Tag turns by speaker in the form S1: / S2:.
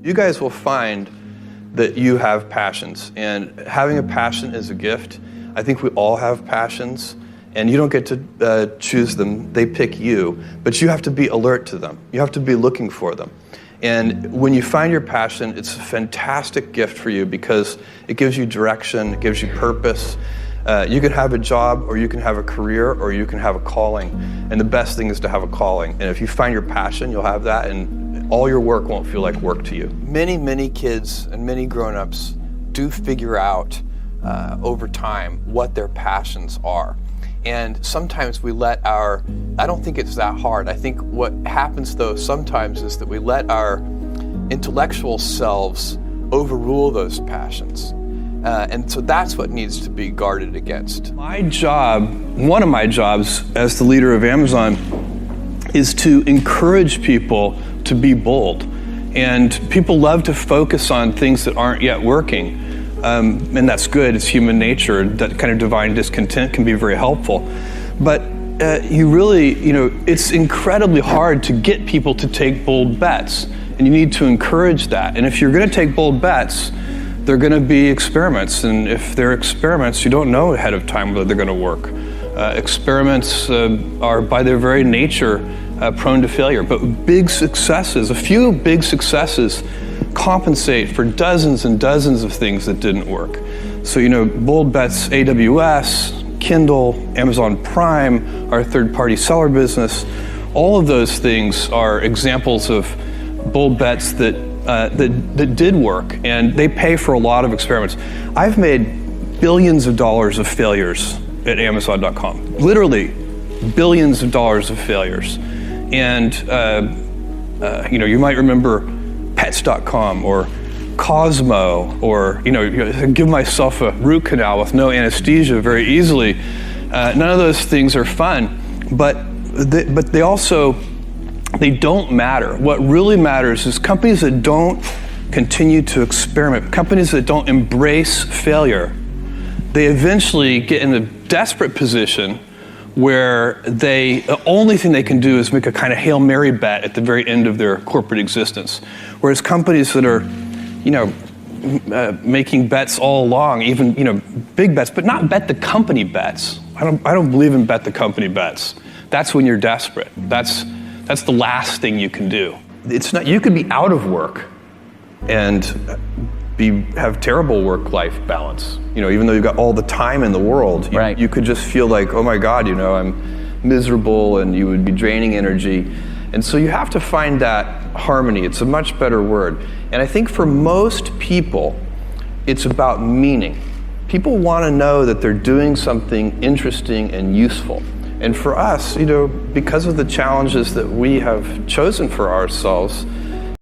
S1: You guys will find that you have passions, and having a passion is a gift. I think we all have passions, and you don't get to choose them. They pick you, but you have to be alert to them. You have to be looking for them. And when you find your passion, it's a fantastic gift for you because it gives you direction, it gives you purpose. You can have a job, or you can have a career, or you can have a calling. And the best thing is to have a calling. And if you find your passion, you'll have that, and all your work won't feel like work to you. Many kids and many grown-ups do figure out over time what their passions are. And sometimes we let I don't think it's that hard. I think what happens though sometimes is that we let our intellectual selves overrule those passions. And so that's what needs to be guarded against. My job, one of my jobs as the leader of Amazon, is to encourage people to be bold. And people love to focus on things that aren't yet working. And that's good, it's human nature. That kind of divine discontent can be very helpful. But it's incredibly hard to get people to take bold bets. And you need to encourage that. And if you're gonna take bold bets, they're gonna be experiments. And if they're experiments, you don't know ahead of time whether they're gonna work. Experiments are by their very nature prone to failure. But a few big successes compensate for dozens and dozens of things that didn't work. So, bold bets, AWS, Kindle, Amazon Prime, our third-party seller business, all of those things are examples of bold bets that did work, and they pay for a lot of experiments. I've made billions of dollars of failures at Amazon.com, literally billions of dollars of failures. And you might remember Pets.com or Cosmo, or give myself a root canal with no anesthesia very easily. None of those things are fun, but they don't matter. What really matters is companies that don't continue to experiment, companies that don't embrace failure. They eventually get in a desperate position where the only thing they can do is make a kind of Hail Mary bet at the very end of their corporate existence. Whereas companies that are, making bets all along, even, big bets, but not bet the company bets. I don't believe in bet the company bets. That's when you're desperate. That's the last thing you can do. You could be out of work and have terrible work-life balance. Even though you've got all the time in the world,
S2: right.
S1: You could just feel like, oh my God, I'm miserable, and you would be draining energy. And so you have to find that harmony. It's a much better word. And I think for most people, it's about meaning. People want to know that they're doing something interesting and useful. And for us, because of the challenges that we have chosen for ourselves,